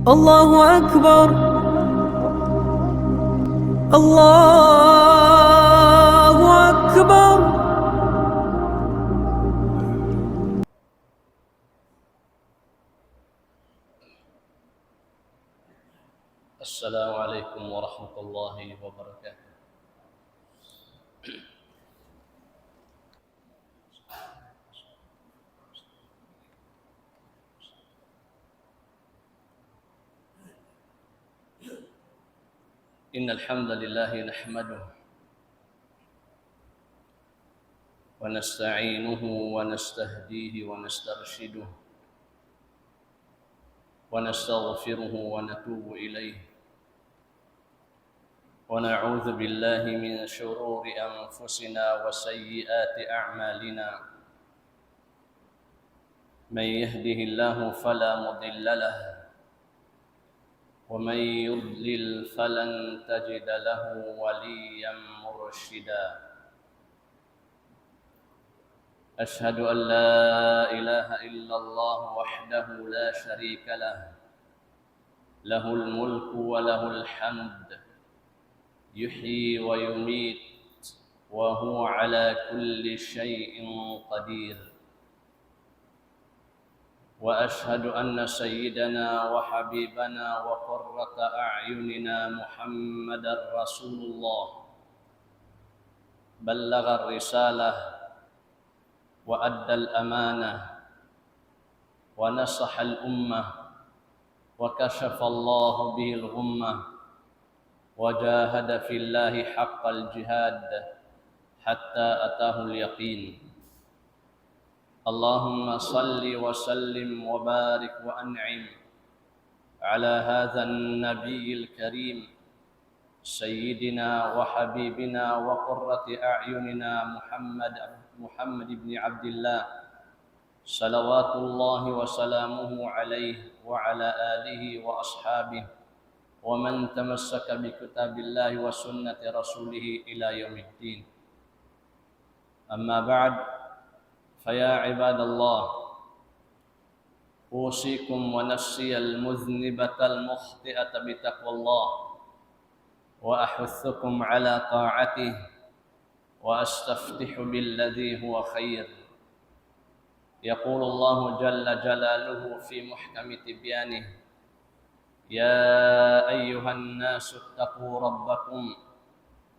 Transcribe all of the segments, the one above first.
الله أكبر. الله أكبر. السلام عليكم ورحمة الله وبركاته. إن الحمد لله نحمده ونستعينه ونستهديه ونسترشده ونستغفره ونتوب إليه ونعوذ بالله من شرور أنفسنا وسيئات أعمالنا. من يهده الله فلا مضل له ومن يضلل فلن تجد له وليا مرشدا. أشهد أن لا إله إلا الله وحده لا شريك له، له الملك وله الحمد، يحيي ويميت وهو على كل شيء قدير. وأشهد أن سيدنا وحبيبنا وقرة أعيننا محمدا رسول الله، بلغ الرسالة وأدى الأمانة ونصح الأمة وكشف الله به الغمة وجاهد في الله حق الجهاد حتى أتاه اليقين. اللهم صل وسلم وبارك وأنعم على هذا النبي الكريم سيدنا وحبيبنا وقرة أعيننا محمد بن عبد الله، صلوات الله وسلامه عليه وعلى آله وأصحابه ومن تمسك بكتاب الله وسنة رسوله إلى يوم الدين. أما بعد، فيا عباد الله، أوصيكم ونفسي المذنبة المخطئة بتقوى الله، وأحثكم على طاعته، وأستفتح بالذي هو خير. يقول الله جل جلاله في محكم تبيانه: يا أيها الناس اتقوا ربكم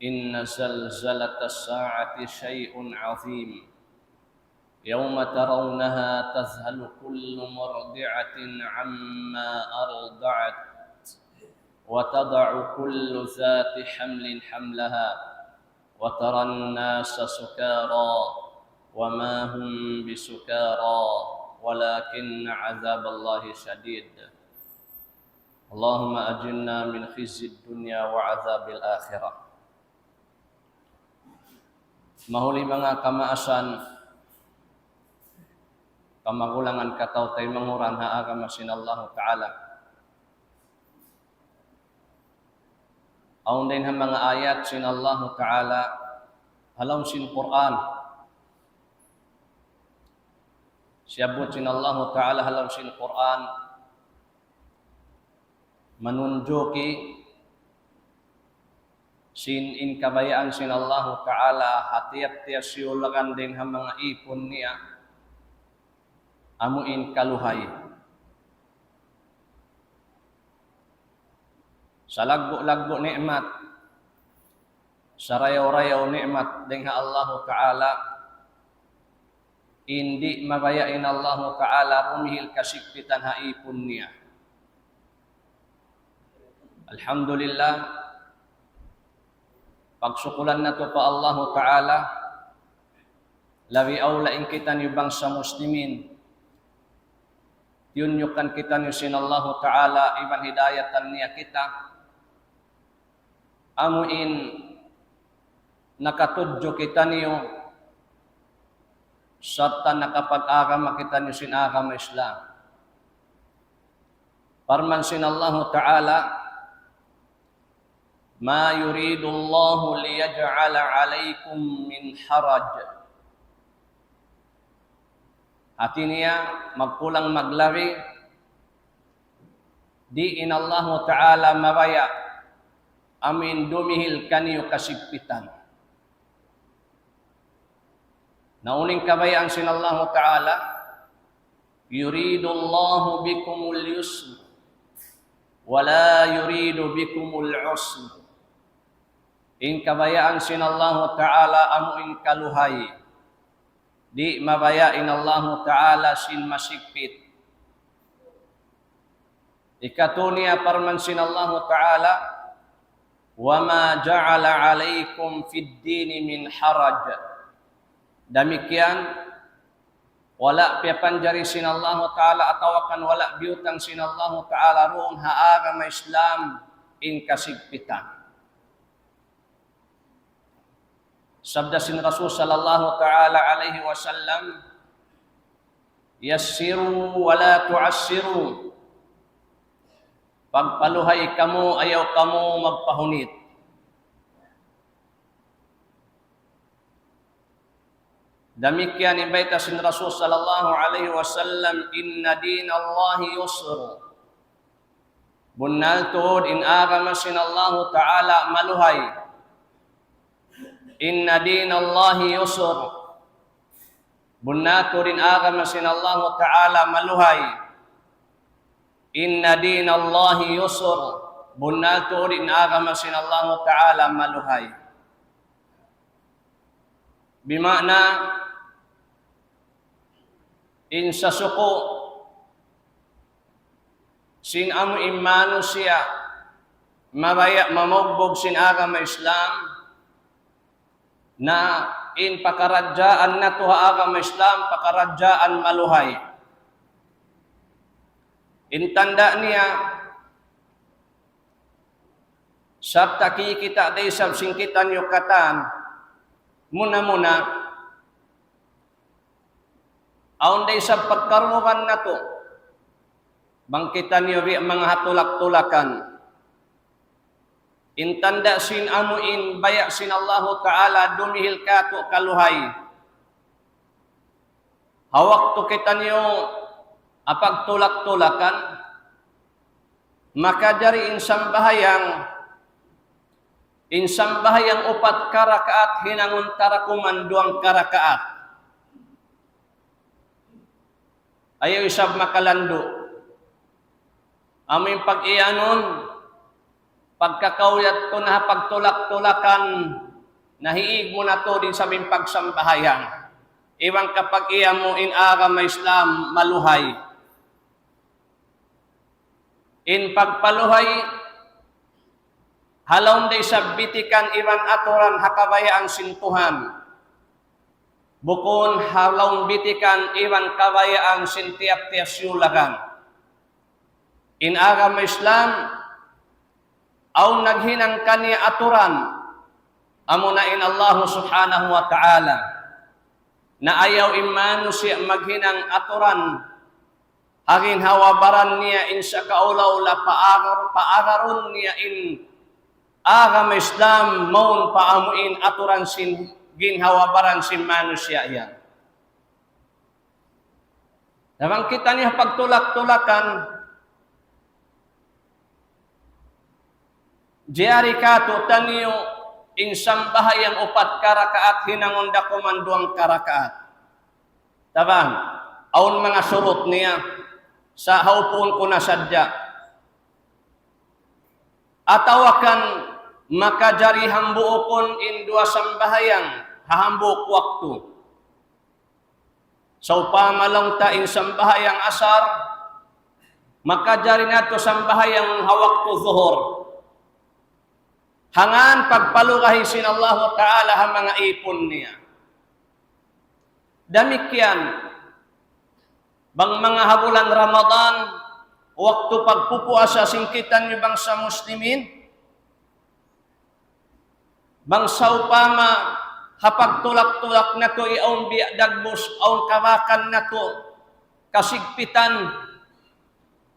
إن زلزلة الساعة شيء عظيم، يوم ترونها تذهل كل مرضعة عما أرضعت وتضع كل ذات حمل حملها وترى الناس سكارى وما هم بسكارى ولكن عذاب الله شديد. اللهم أجرنا من خزي الدنيا وعذاب الآخرة. Mahuli mga kamaasan, kamagulangan kataw tay manguran haaga masin Allah Ta'ala. Aun din mga ayat sin Allah Ta'ala halaw sin Quran. Siyabot sin Allah Ta'ala halaw sin Quran manunjuki sin inkabayaan sin Allah Ta'ala hatiap-tiap siulagan din mga ipon niya amuin kaluhay. Sa lagbo-lagbo nikmat, sa rayaw-rayaw nikmat dengan Allah Ta'ala, hindi mabayain Allah Ta'ala rumihil kasikpitan haipon niya. Alhamdulillah, pagsukulan na to pa Allah Ta'ala, lawi aulain kita ni bangsa muslimin, yunyukan kita ni sin Allah Ta'ala, iman hidayatan niya kita, amuin nakatudyo kita niyo serta nakapag-agama kita niyo sin agama Islam. Parman sin Allah Ta'ala, ma yuridu Allahu liyaj'ala 'alaikum min haraj. Hati niya magkulang maglari di in Allah Ta'ala mabaya amin dumihil kaniyo kasigpitan. Nauning kabayaan sin Allah Ta'ala, yuridu Allahu bikumul yusr wala yuridu bikumul usr. In kabayaan sin Allah Ta'ala amo in kaluhay, di mabayain Allah Ta'ala sin masigpit. Ikatunia parman sin Allah Ta'ala, وَمَا جَعَلَ عَلَيْكُمْ فِي الدِّينِ مِنْ حَرَجٍ. Demikian, wala piapanjari sin Allah Ta'ala atawakan wala biutang sin Allah Ta'ala roon haagama Islam in kasigpitan. Sabda sin Rasul sallallahu ta'ala alaihi wasallam, yassiru wala tu'assiru. Pagpaluhay kamu, ayaw kamu magpahunit. Demikian ibaita sin Rasul sallallahu alaihi wasallam, inna dinallahi yusr. Bunnal tuod in agama sin Allah Ta'ala maluhay. Inna dinallahi yusr. Bunnato din agama sin Allah Ta'ala maluhay. Inna dinallahi yusr. Bunnato din agama sin Allah Ta'ala maluhay. Bimakna, in sa suko, sin amu imano siya, mabaya mamogbog sin agama Islam, na in pakaradyaan na tuha agama Islam, pakaradyaan maluhay. In tanda niya, sabta kita day sab singkitan yukatan, muna-muna, aun day sab pagkaruhan na to, bangkitan niyo mga hatulak-tulakan. Intanda sin amuin baya sin Allah Ta'ala dumihil ka to kaluhay. Hawak to kita niyo apag tulak-tulakan, maka dari insang bahayang upat karakaat hinangun tarakuman duang karakaat. Ayaw isab makalando. Aming pag-ianon, pagkakauyat ko na pagtulak-tulakan, nahiig mo na to din sa aming pagsambahayang. Iwang kapag iya mo in agama Islam maluhay. In pagpaluhay, halaw day sa bitikan iwan aturan hakabaya ang sintuhan. Bukon halaw bitikan iwan kabaya ang sintiap-tiap syulagan. In agama Islam, aw naghinang kaniya aturan, amo na in Allah subhanahu wa ta'ala, na ayaw imano siya maghinang aturan, hagin hawabaran niya in sa kaulaula paagaron niya in agama Islam, maun paamuin aturan sin ginhawabaran sin manusia yan. Namang kita niya pagtulak-tulakan, jari kato taniyo insang bahayang upat karakaat hinangon da kumanduang karakaat. Tabang, aun mga surut niya sa haupun ko na sadya. Atawakan makajari hambuokon in dua sambahayang hahambuk waktu. So pamalong ta in sambahayang asar, makajari nato sambahayang hawaktu zuhur. Hangan pagpalugahi sin Allah Ta'ala ang mga ipon niya. Demikian, bang mga habulan Ramadan, waktu pagpupuasa singkitan ni bangsa muslimin, bangsa upama hapag tulak-tulak na to iaon biadagbos, aon kawakan na to, kasigpitan,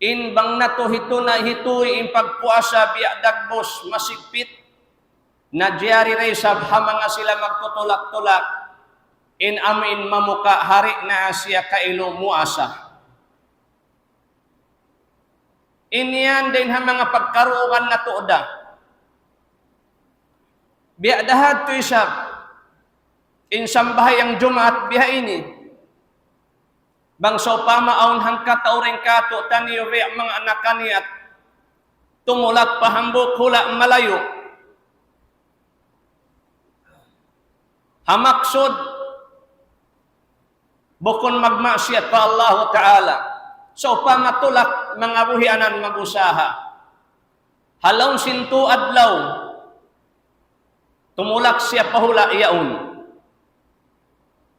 in bang na to hitoy in pagpuasa biadagbos masigpit, na diyari ray sab hamanga sila magtutulak-tulak, in amin mamuka hari na siya kailo muasa. Iniyan din ha mga pagkaruan na tuoda. Biadahat to isab. Insambahay ang Jumaat biha ini. Bangso pa maaon hangkat tauring kato taniyo biya mga anak kaniyat. Tumulak pahambok hula malayo. Hamaksod bukon magmaksiyat pa Allah Ta'ala. So pamatulak mga buhianan magusaha. Halaw sintu adlaw. Tumulak siya pahula iyaon.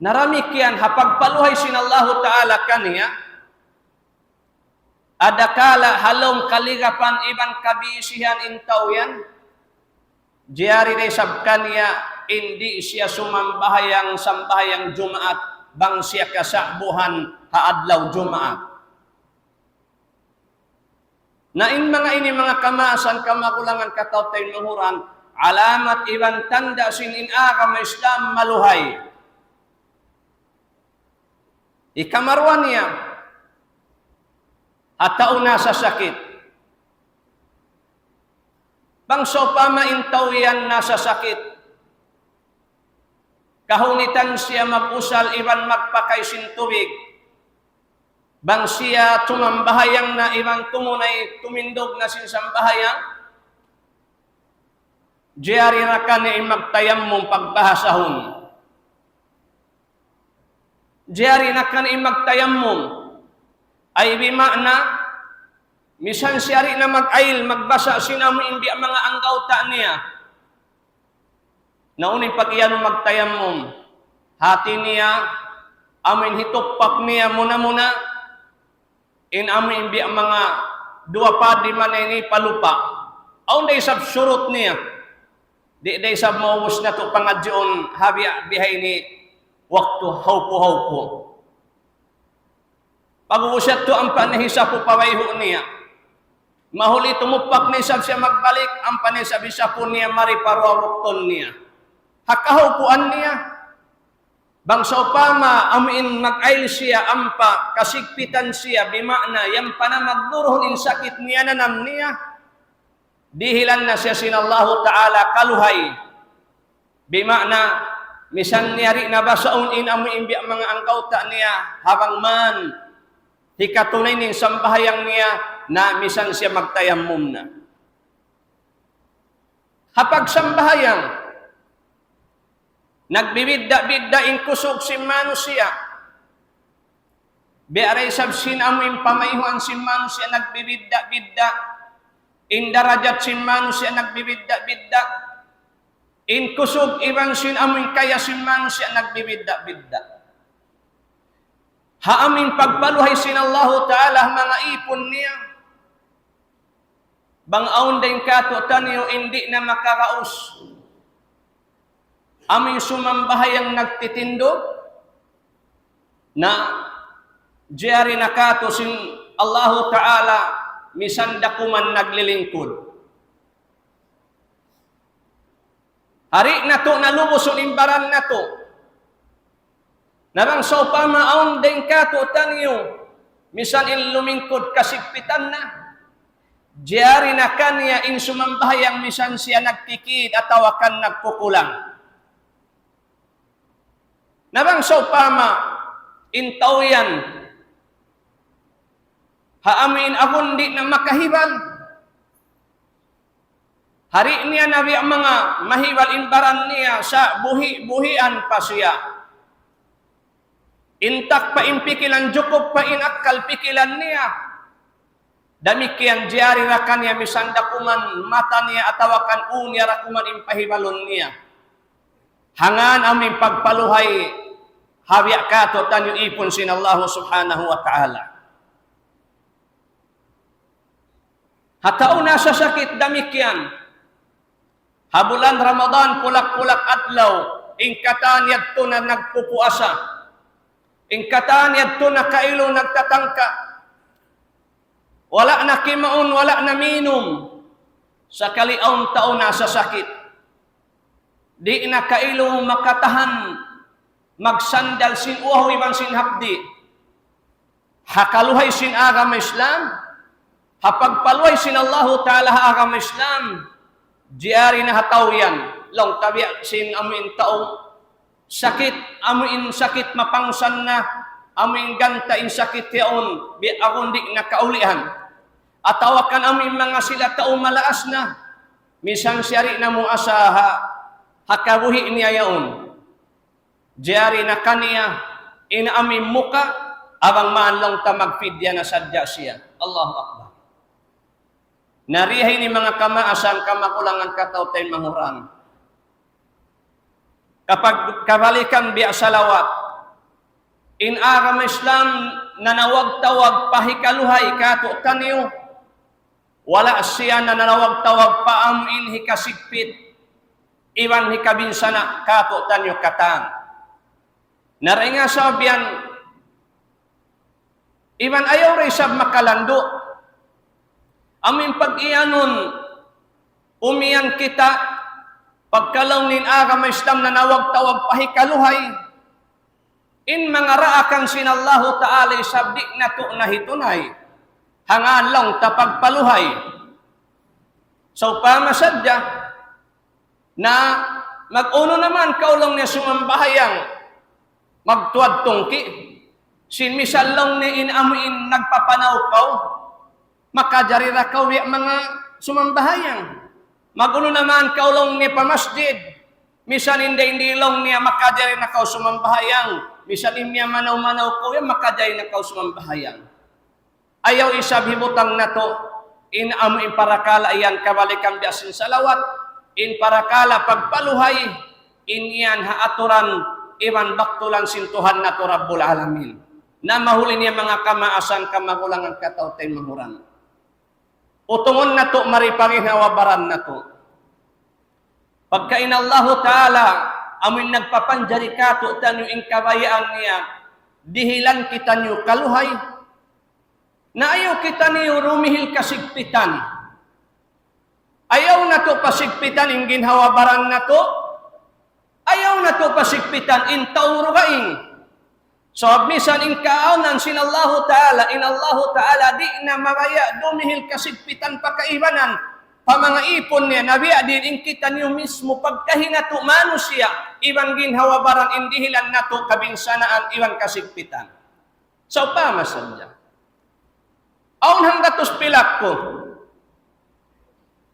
Narami kiyan hapagpaluhay sin Allah Ta'ala kaniya. Adakala halong kaligapan iban kabisihan intaw yan. Jiyari de sab kaniya hindi siya sumambahayang sambahayang Jumaat bang siya kasakbuhan haadlaw Jumaat. Na in mga ini mga kamasan kamakulangan kataw tayo nuhuran alamat iban tanda sin in agama Islam maluhay. Ikamarwan niya atau nasa sakit. Bangso pa maintaw yan nasa sakit. Kahunitan siya mag-usal iban magpakay sin tubig. Bang siya tumambahayang na ibang tumunay tumindog na sinsambahayang, jiyari na ka ni magtayam mong pagbahasahon. Jiyari na ka ni magtayam mong, ay bimakna, misan siyari na mag-ail, magbasa sinamo hindi ang mga anggaw ta niya. Naunin pag iyan magtayam mong, hati niya, amin hitokpak niya muna-muna, in amin imbi ang mga dua pa di man ini palupa. Aun day sab surut niya. Di day sab mawus na to pangadyon habi bihay ni waktu haupo-haupo. Pag-uusat to ang panahisa po pawayho niya. Mahuli tumupak ni sab siya magbalik ang panisabisa po niya mariparwawokton niya. Hakahaupuan niya. Bangso pama amin mag-ail siya ampa kasigpitan siya bimakna yang panamagdurohon in sakit niya nanam niya dihilan na siya sinallahu ta'ala kaluhay bimakna misan niyari na basaon in amin imbi mga angkauta niya habang man hikatunay nin sambahayang niya na misan siya magtayammum na hapag sambahayang nagbibidda-bidda in kusog si Mano siya. Biaray sab sinamuin pamayhuan si Mano siya nagbibidda-bidda. In darajat si Mano siya nagbibidda-bidda. In kusog ibang sinamuin kaya si Mano siya nagbibidda-bidda. Haamin pagpaluhay sinallahu ta'ala mga ipon niya. Bang-aon din kato taniyo hindi na makaraos. Amin sumambahayang nagtitindo na jiyari nakato sin Allahu Ta'ala misanda kuman naglilingkod. Hari na to nalubuson imbaran na to. Narang so pa maaon din kato taniyo misan in lumingkod kasigpitan na. Jiyari na kanya in sumambahayang misan siya nagtikid at tawakan nagpukulang. Narang so pama, intaw yan, haamin akong di na makahibal. Hari niya nabi ang mga mahibal imbaran niya sa buhi-buhian pa siya. Intak pa impikilan, jukop pa inakkal pikilan niya. Damikian jiyari rakan niya, misanda kuman mata niya atawakan unya rakuman impahibalon niya. Hangan aming pagpaluhay habiak kato tanyo ipon sin Allah subhanahu wa ta'ala. Hatao na sa sakit damikyan. Habulan Ramadan pulak-pulak adlaw. Ingkatan yadto na nagpupuasa. Ingkatan yadto na kailo nagtatangka. Wala na kimaon, wala na minum. Sa kaliaw taon na sa sakit. Di na kailo makatahan magsandal sin uhaw ibang sin hapdi. Hakaluhay sin agama Islam, hapag paluay sinallahu ta'ala agam Islam, diari na hatawian, long tabi sin amin taong sakit, amin sakit mapangsan na, amin ganta in sakit yaon, bi akong di nakaulihan. Atawakan amin mga sila taong malaas na, misang siyari na mo asaha, hakabuhi niya yaon. Diari na kaniya, in amin muka, abang maanlong ta magfidya na sadya siya. Allahu Akbar. Narihay ni mga kamaasan, kamakulangan kataw tayo manguran. Kapag kabalikan biya salawat, in aram Islam nanawag-tawag pahikaluhay kato taniyo, wala siya nanawag-tawag paamin hikasigpit, iwan hikabinsana kato tanyo katang. Naringa sabihan, iwan ayaw rin sab makalando, amin pag-iyanon, umiyan kita, pagkalaw nin agam Islam na nawag-tawag pahikaluhay, in mga raakan sinallahu ta'ala sabdi na to na hitunay, hangaan lang tapagpaluhay. So pamasadya, na mag-uno naman kaulong niya sumambahayang, magtuad tungki, sinmisal lang ni inamuin nagpapanawpaw, makajarira kaw mga sumambahayang. Magulo naman kaulong ni pamasjid. Misan hindi long niya makajay na kau sumambahayang. Misan niya manaw-manaw ko yung makajay na kau sumambahayang. Ayaw isab hibutang na to. In parakala ayan kabalikan di asin salawat. In parakala pagpaluhay. In iyan haaturan iwan baktulan sintuhan na to Rabbul Alamin. Na mahuli niya mga kamaasan kamagulangan kataw tayo mahuran. Utungon na to, maripangin hawabaran na to. Pagkain Allah Ta'ala, amin nagpapanjari ka to, tanyo in kabayaan niya, dihilan kita niyo kaluhay, na ayaw kita niyo rumihil kasigpitan. Ayaw na to pasigpitan, in ginhawabaran na to, ayaw na to pasigpitan, in taurugain. So, misan in kaaunan sinallahu ta'ala, in Allahu ta'ala, di na mabaya, dumihil kasigpitan pakaibanan, pa mga ipon niya, nabiya din in kita niyo mismo, pagkahinato manusia, iban ginhawabaran, indihilan na to, kabinsanaan, iban kasigpitan. So, pamasadya. Aun hanggatos pilak ko,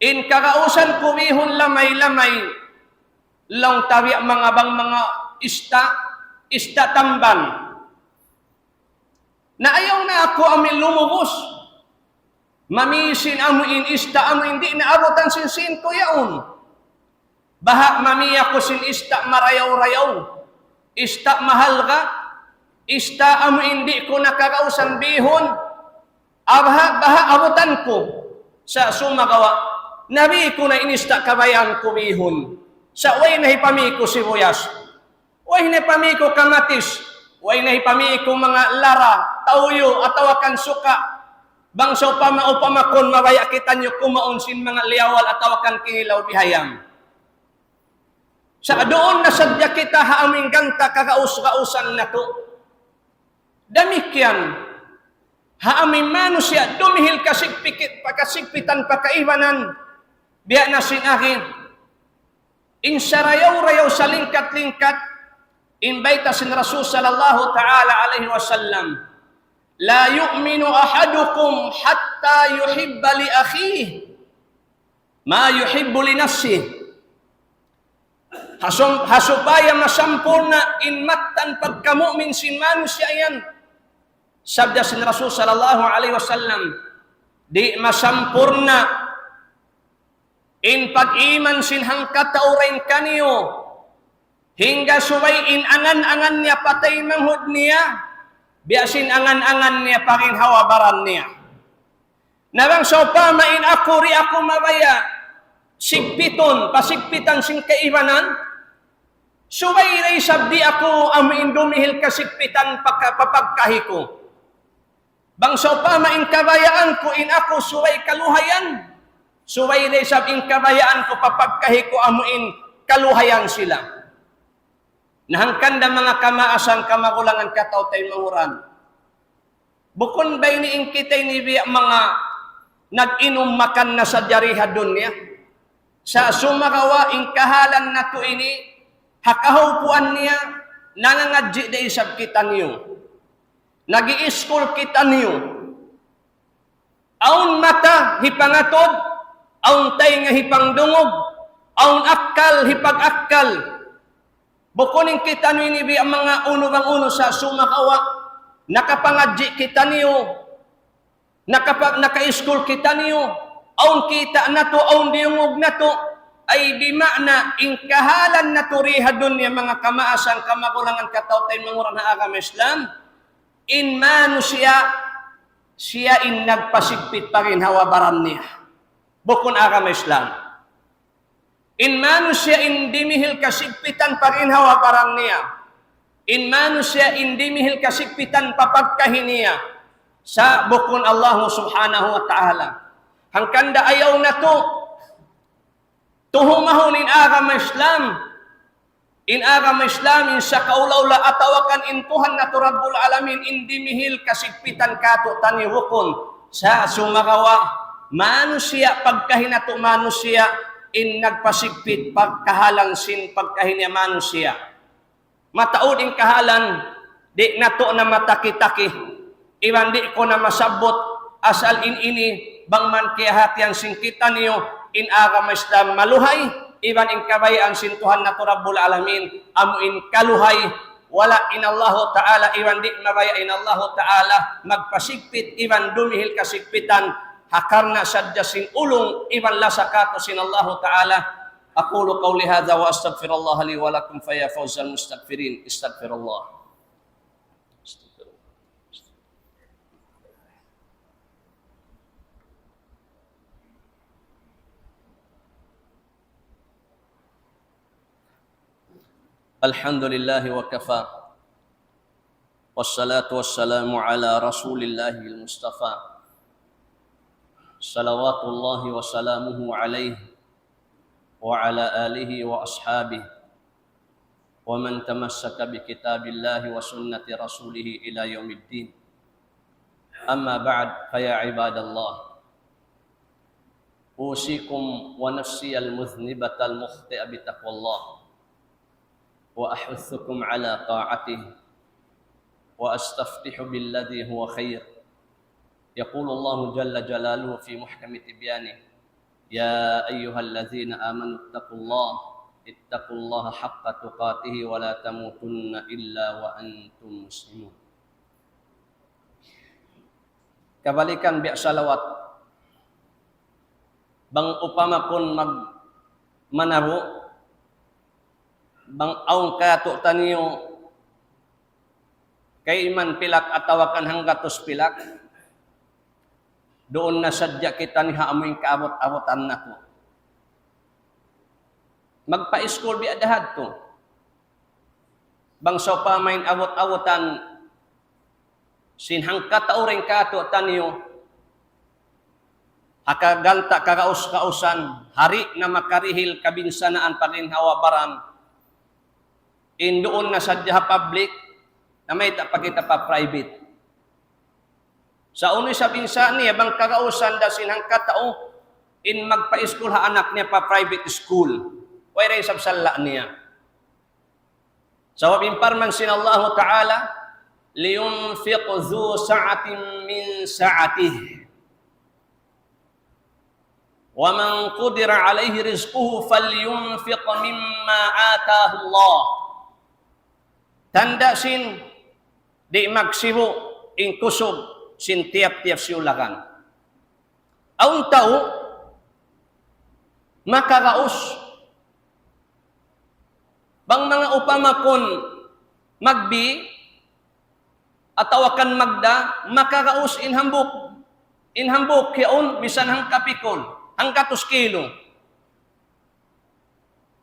in kakausan kumihon lamay-lamay, lang tabi mga bang mga ista tamban, na ayaw na ako amin lumubos. Mamisin amuin ista amuin di na abutan sinsin ko yaon. Baha mamiya ko sin ista marayaw-rayaw. Ista mahal ka. Ista amuin di ko nakakausan bihon. Baha abutan ko sa sumagawa. Nabi ko na inista kabayan ko bihon. Sa way na hipami ko sibuyas. Way na hipami ko kamatis. Way na hipami ko mga lara, tauyo, atawakan suka, bangso pa maupamakon, mabaya kita nyo kumaunsin mga liyawal, atawakan kinilaw bihayam. Sa doon na sadya kita haaming ganta kakaus-kausan na to. Damikyan, haaming manusia, dumihil kasigpitan pakaibanan, biya na sinahin, insarayaw-rayaw sa lingkat-lingkat, inbaita sin Rasul sallallahu ta'ala alaihi wasallam, la yu'minu ahadukum hatta yuhibba li akhihi ma yuhibbu li nafsihi. Hasupaya masampurna inmattan pagkamu'min sin manusia yan. Sabda sin Rasul sallallahu alaihi wasallam, di masampurna in pag-iman sin hangkat taurain kaniyo, hingga suwayin angan-angan niya patay manghud niya, biasin angan-angan niya parin hawabaran niya. Nabang sopamain ako ri ako mabaya, sigpiton, pasigpitan sing kaibanan, suway ray sabdi ako amin dumihil kasigpitan papagkahi ko. Bang sopamain kabayaan ko in ako suway kaluhayan, suway ray sabing kabayaan ko papagkahi ko amuin kaluhayan sila. Nahangkanda mga kamaasan, kamakulangan kataw tayo manguran. Bukon ba'y niing kitay ni biya mga nag-inom makan na sa jariha dunya. Sa sumakawaing kahalan na to ini, hakahupuan niya, nangangadji da isab kita niyo. Nag-i-school kita niyo. Aun mata hipangatod, aun tay nga hipangdungog, aun akkal hipag-akkal. Bukunin kita niyo ini ang mga uno sa sumakawa, nakapangadji kita niyo, naka-school kita niyo, aun kita na to, aun diungog na to, ay bimakna, ingkahalan na to riha dunya mga kamaasan, kamakulangan kataw tayo mangurang na agam Islam, in mano siya in nagpasigpit pa rin hawabaran niya. Bukon agam Islam. In mano siya in dimihil kasigpitan pa rin hawabaran niya. In mano siya in dimihil kasigpitan papagkahin niya. Sa bukon Allah subhanahu wa ta'ala. Hangkanda ayaw na to. Tuhumahon in agam Islam. In agam Islam, in sa kaulawla atawakan in Tuhan na to Rabbul Alamin, in dimihil kasigpitan kato taniwukon sa sumagawa. Manusia, pagkahinato manusia, in nagpasigpit pagkahalang sin pagkahinya manusia. Mataod in kahalan, di na to na matakitaki. Iwan di ko na masabot, asal in ini, bangman kaya hatiang singkita niyo, in agam Islam maluhay, iban in kabayaan sintuhan na to Rabbul Alamin, amuin kaluhay, wala in Allah Ta'ala, iban di mabaya in Allah Ta'ala, magpasigpit, iban dumihil kasigpitan, hakarna sadya sin ulong, iban lasakato sin Allah Ta'ala. Aqulu qawli hadha wa astaghfirullah li wa lakum fa ya fawzal mustaghfirin. Astaghfirullah. Alhamdulillah wa kafa. Wassalatu wassalamu ala Rasulillahil Mustafa. Salawatullahi wa salamuhu alaihi wa ala alihi wa ashabihi wa man tamassaka bi kitabillahi wa sunnati rasulih ila yaumiddin. Amma ba'd, fa ya ibadallah. Usikum wa nafsi al-mudhnibata al-mukhti'a bi taqwallah. وأحثكم على طاعته وأستفتح بالذي هو خير. يقول الله جل جلاله في محكم تبيانه: يا أيها الذين آمنوا اتقوا الله حق تقاته ولا تموتن إلا وأنتم مسلمون. Kabalikan biya salawat. Bang upama kun manaro, bang aung kato taniyo kay iman pilak atawakan hanggatos pilak, doon na sadya kita ni haamoy kaabot-abotan na to. Magpa-school bi adahad to. Bang sa pamain abot-abotan sinhang katauring kato taniyo, hakaganta kakaus-kausan, hari na makarihil kabinsanaan paginhawabaran, indoon na sadya public, na may tapakita pa private. Sa unoy sa binsa niya, bang kakausan da sinang katao, in magpa-school ha anak niya pa private school. Way rin sabsala niya. Sa wabimparman sin Allah Ta'ala, liyunfiq dhu sa'atin min sa'atih. Wa man qudira alayhi rizquhu falyunfiq mimma atahu Allah. Tanda sin, di magsibo, in kusog, sin tiap-tiap siulakan. Aun tao, makaraos. Bang mga upamakon, magbi, atawakan magda, makaraos inhambok. Inhambok, kiyaon, bisan hang kapikol, hang 2 kilo.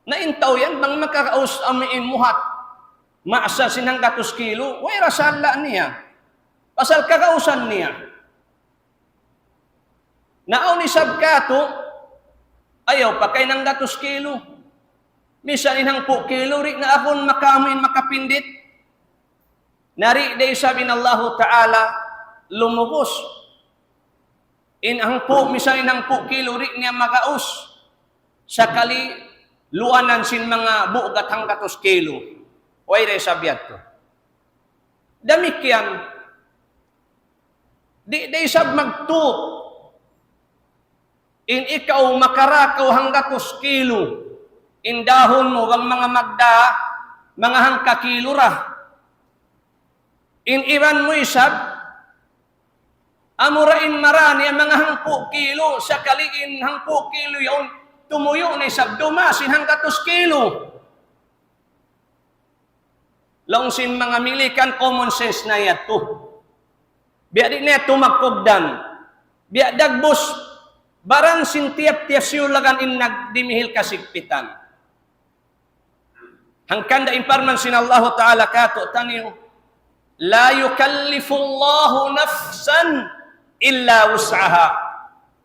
Naintaw yan, bang makaraos amiin muhat, maasa sinang 2 kilo, way rasala niya. Pasal kakausan niya. Naaw ni sabkato, ayaw pa kay nang 2 kilo. Misan inang 4 kilo, rin na akong makamin makapindit. Nari day sabi ng Allah Ta'ala, lumubos. in hangpo misan in hangpo kilo ri niya magaus sa kali luanan sin mga bugat hanggatos kilo. Way re sabiat to. Damikian di sab magtuot in ikaw makarakaw hanggatos kilo in dahon mo wang mga magda mga hangkakilo ra. In iban mo isab, amurain marani ang mga hangpo kilo, sa kaliin hangpo kilo yun, tumuyo na isab, dumasin hanggatos kilo. Longsin mga milikan common sense na yato. Biya di na tumakpogdan. Biya dagbos, barang sintiap-tiap siyulagan in nagdimihil kasigpitan. Hangkanda imparman sin Allah Ta'ala kato taniyo, la yukallifu Allahu nafsan illa wus'aha.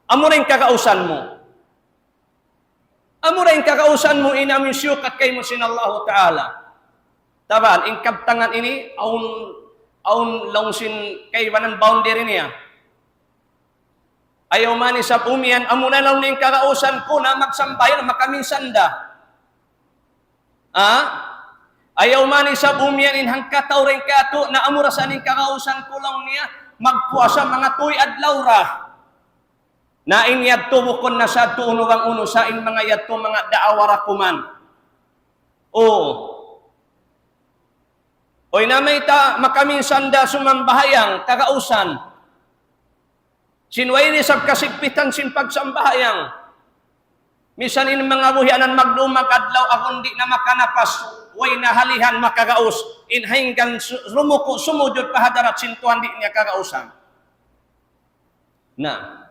Amurin kakausan mo. Amurin kakausan mo inamin siyukat kay mo sin Allah Ta'ala. Taban, ingkab tangan ini, aun longsin kay wanan boundary niya. Ayaw mani sa pumian, amuna lang ning kakausan ko na magsambayan, makaminsanda. Ayaw mani sa bumiyan in hangkataw rin kato na amurasan in kakausan ko lang niya magpuasa mga tuy adlaw ra. Na in yadto bukon na sa tuunubang uno sa in mga yadto mga daawara kuman. Oy na may makaminsanda sumambahayang kakausan. Sinway ni sab kasigpitan sin pagsambahayang. Misan in mga buhianan magdumag adlaw akong di na makanapas, way nahalihan makagaus, in hinggan rumuko sumudod pahadarat sintuan di niya kagausan. Na,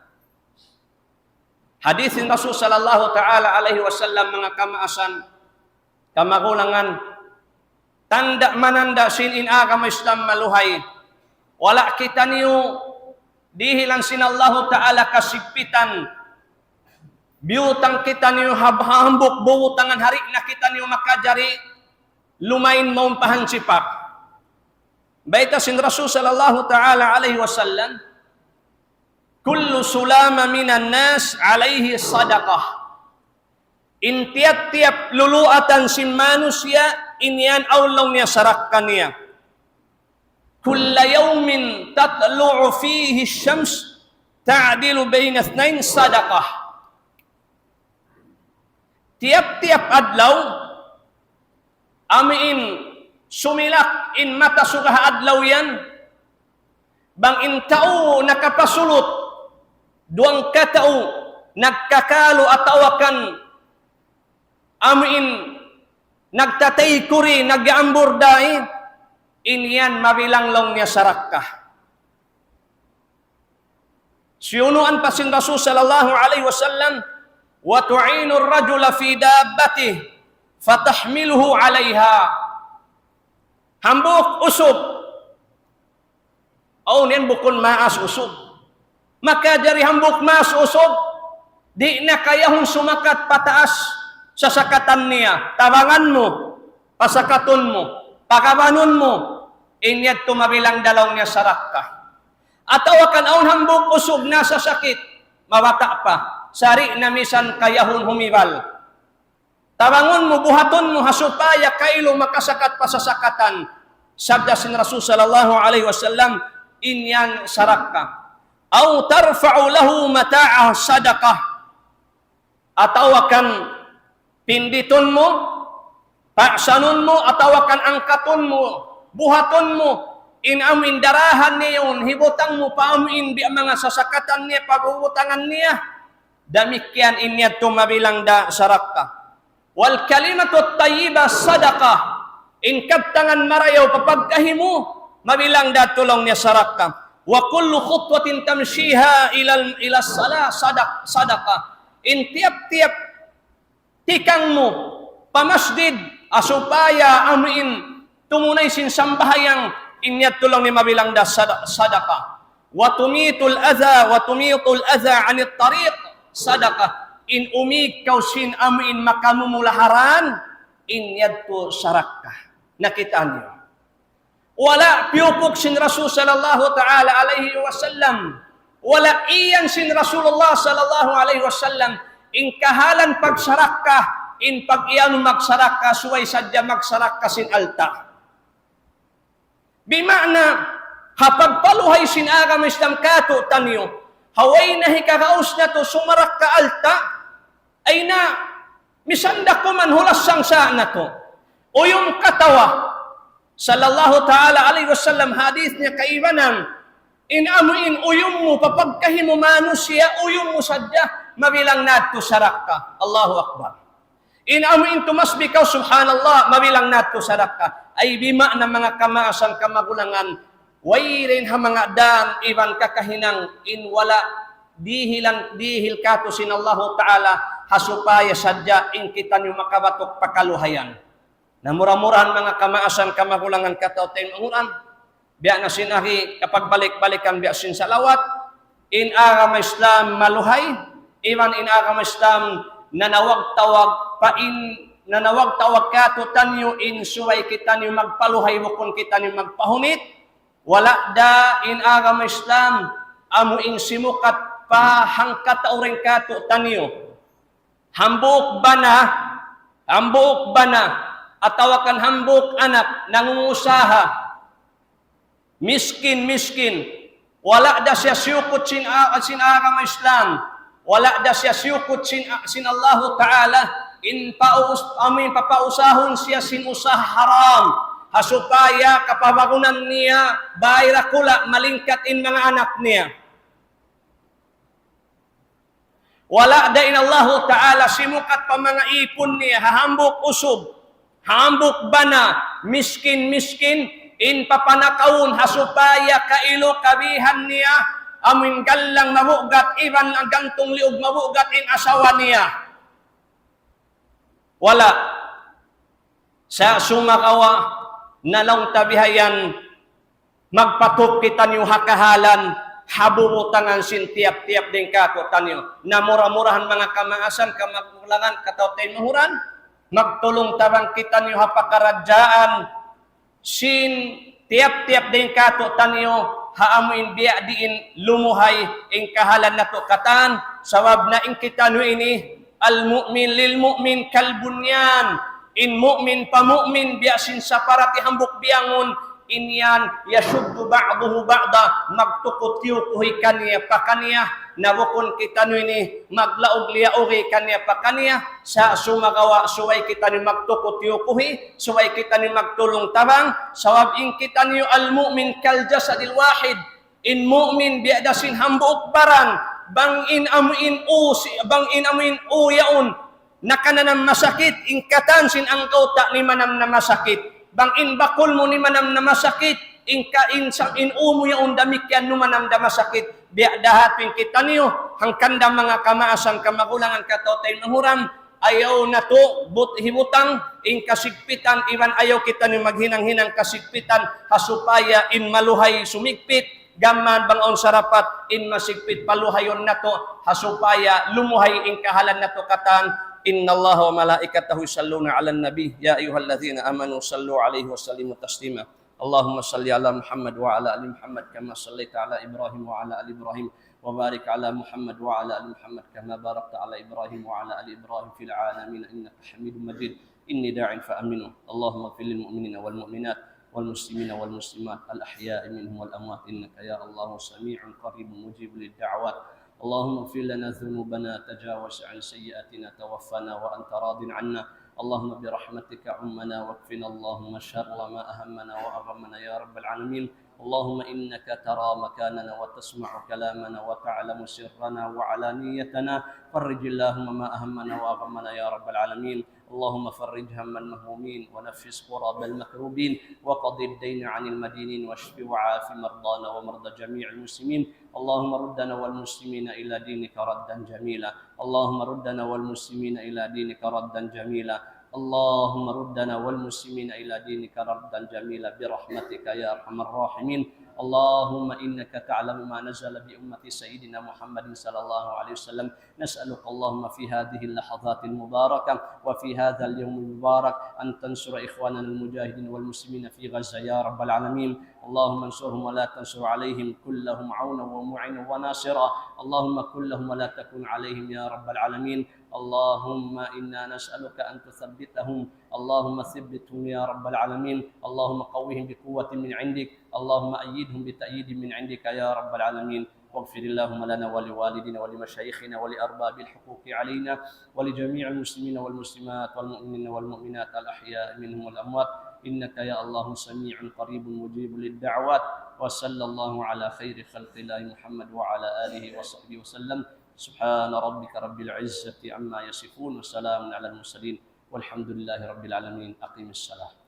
hadithin Rasul sallallahu ta'ala alaihi wasallam mga kamaasan, kamagulangan, tanda mananda sin in agama Islam maluhay, wala kita niyo dihilan sin Allah ta'ala kasigpitan, biutang kita niyo hambok buutangan hari na kita niyo makajari lumain maun pahansipak. Baita sin Rasul sallallahu ta'ala alaihi wasallam, kullu sulama minan nas alaihi sadaqah. In tiap-tiap luluatan sin manusia, inyan aulaw niya sarakkan niya. Kulla yawmin tatlu'u fihi syams ta'dilu bayna ithnain sadaqah. Tiap-tiap adlaw, amin sumilak in mata sugah adlaw yan, bang in tao nakapasulot, duang katao nagkakalo atawakan, amin nagtatay kuri, nag-aambur dahil, in yan mabilanglong niya sarakka. Siyunuan pa sin Rasul sallallahu alaihi wasallam, wa tu'inu ar-rajula fi dabbatihi fatahmiluhu 'alayha. Hambuk usub. Nen bukon maas usub. Maka dari hambuk maas usub, di na kayahong sumakat pataas sa sakatan niya. Tabangan mo, pasakaton mo, pakabanon mo, inyad tumabilang dalaw niya sarakka. Atawakan aun hambuk usub na sa sakit, mawata pa. Sari na misan kayahon humibal. Tabangon mo, buhaton mo, hasupaya kailo makasakat pa sa sakatan. Sabda sin Rasul sallallahu alaihi wasallam, inyan sarakka. Aw tarfa'u lahu mata'ah sadaqah. Atawakan pinditon mo, paksanon mo, atawakan angkaton mo, buhaton mo, inamin darahan niyon, hibutang mo, paamin di mga sasakatan niya, pabubutangan niya. Damikian inyat tumabilang da sarakka. Wal kalimatu tayyiba sadaqah. In kaptangan marayaw papagkahimu, mabilang da tulong niya sarakka. Wa kullu khutwatin tamshiha ila salah sadaqah. In tiap-tiap tikang mo, pamasjid, asupaya amin, tumunay sin sambahayang, inyat tulong ni mabilang da sadaqah. Wa tumitul adha anit tariq, sadaqah. In umikaw sin amin makamumulaharan, inyadto sarakah. Nakita niyo. Wala piyupok sin Rasul sallallahu ta'ala alaihi wasallam. Wala iyan sin Rasulullah sallallahu alaihi wasallam in kahalan pagsarak ka, in pag-iyan magsarak ka, suway sadya magsarak ka sin alta. Bimana, hapagpaluhay sin agam Islam kato tanyo, haway na hikakaus na to, sumarak ka alta, ay na, misanda ko man hulas sang saan na to. O yung katawa, sallallahu ta'ala alaihi wasallam, hadith niya kaibanan, inamuin uyong mo, papagkahin mo manusia, uyong mo sadya, mabilang nadto sarak ka. Allahu Akbar. Inamuin tumasbikaw, subhanallah, mabilang nadto sarak ka. Ay bima na mga kamaasan kamagulangan, wayrin ha mga dam, iban kakahinang, in wala, dihil kato sin Allahu Ta'ala, hasupaya sadya, in kita niyo makabatok pakaluhayan. Namura-murahan mga kamaasan kamagulangan kataw-tayo manguran, biya na sinahi kapag balik-balikan biya sin salawat, in agama Islam maluhay, iwan in agama Islam nanawag-tawag nanawag-tawag kato tanyo in suway kita niyo magpaluhay wakon kita niyo magpahunit, wala da in agama Islam amo in simukat pa hangkat auring kato tanyo. Hambuk bana, atawakan hambuk anak nangungusaha, miskin, wala da siya siyukot sin agama Islam, wala da siya siyukot sin Allahu Ta'ala, amin papausahon siya sin usaha haram, hasupaya kapabagunan niya, bayra kula, malingkat in mga anak niya. Wala da in Allahu Ta'ala, simukat pa mga ipon niya, hahambok usog, hahambok bana, miskin, in papanakaun hasupaya kailo kabihan niya amin galang mabugat iban ang gantong liog mabugat in asawa niya. Wala sa sumakawa nalaw tabihayan magpatup kita niyo hakahalan habubutangan sin tiap-tiap din kato tanyo namura-murahan mga kamaasan kamagulangan katawtay mahuran magtulong tabang kita niyo hapakaradyaan sin tiap-tiap din kato tanyo haamuin biya diin lumuhay in kahalan na to katan sawab na in kita no ini al mu'min lil mu'min kalbunyan in mu'min pa mu'min biya sin saparati hambuk biyangon inyan yasuddu ba'dahu ba'da magtukot-yukuhi kaniya pa kaniya nabukon kita no ini maglaog liyaogi kaniya pa kaniya sa sumagawa suway kita ni magtukot-yukuhi suway kita ni magtulong tabang sawab in kita niyo al mu'min kal jasadil wahid in mu'min biadasin hambuok baran bang in amuin yaun nakananam masakit in katansin ang kauta ni manam na masakit bang in bakul mo ni manam na masakit, in umo yung damikyan numanam na masakit, biya dahatin kita niyo, hangkanda mga kamaasan kamagulangan katotay mahuram, ayaw na to, hibutang, in kasigpitan, iwan ayaw kita niyo maghinang-hinang kasigpitan, hasupaya in maluhay sumigpit, gaman bang on sarapat, in masigpit paluhayon na to, hasupaya lumuhay in kahalan na to katan, Inna Allah wa malaikatahu yusalluna ala nabi ya ayyuhalladzina amanu sallu alaihi wa sallimu taslima. Allahumma salli ala Muhammad wa ala ali Muhammad kama sallaita ala Ibrahim wa ala ali Ibrahim wa barik ala Muhammad wa ala ali Muhammad kama barakta ala Ibrahim wa ala ali Ibrahim fil alamin innaka Hamidum Majid. Inni da'in fa aminu. Allahumma ighfir lil mu'minina wal mu'minat wal muslimina wal muslimat al ahya'i minhum wal amwat innaka ya Allah sami'un qaribun mujibul da'awat. اللهم اغفر لنا ذنوبنا تجاوز عن سيئاتنا توفنا وأنت راض عنا اللهم برحمتك عمنا واكفنا اللهم شر ما أهمنا وأغمنا يا رب العالمين اللهم إنك ترى مكاننا وتسمع كلامنا وتعلم سرنا وعلانيتنا فرج اللهم ما أهمنا وأغمنا يا رب العالمين اللهم فرج هم المهمومين ونفس كرب المكروبين وقض الدين عن المدينين واشف وعاف مرضانا ومرضى جميع المسلمين اللهم ردنا والمسلمين إلى دينك ردا جميلا اللهم ردنا والمسلمين إلى دينك ردا جميلا اللهم ردنا والمسلمين إلى دينك ردا جميلا برحمتك يا أرحم الراحمين اللهم إنك تعلم ما نزل بأمة سيدنا محمد صلى الله عليه وسلم. نسألك اللهم في هذه اللحظات المباركة وفي هذا اليوم المبارك أن تنصر إخواننا المجاهدين والمسلمين في غزة يا رب العالمين. اللهم انصرهم ولا تنصر عليهم، كلهم عونا ومعينا وناصرا. اللهم كلهم ولا تكن عليهم يا رب العالمين. اللهم إنا نسألك أن تثبتهم، اللهم ثبتهم يا رب العالمين. اللهم قوهم بقوة من عندك، اللهم أيدهم بتأييد من عندك يا رب العالمين. واغفر اللهم لنا ولوالدنا ولمشايخنا ولأرباب الحقوق علينا ولجميع المسلمين والمسلمات والمؤمنين والمؤمنات الأحياء منهم والأموات، إنك يا الله سميع قريب مجيب للدعوات. وصلى الله على خير خلق الله محمد وعلى آله وصحبه وسلم. سبحان ربك رب العزة عما يصفون وسلام على المرسلين والحمد لله رب العالمين. أقم الصلاة.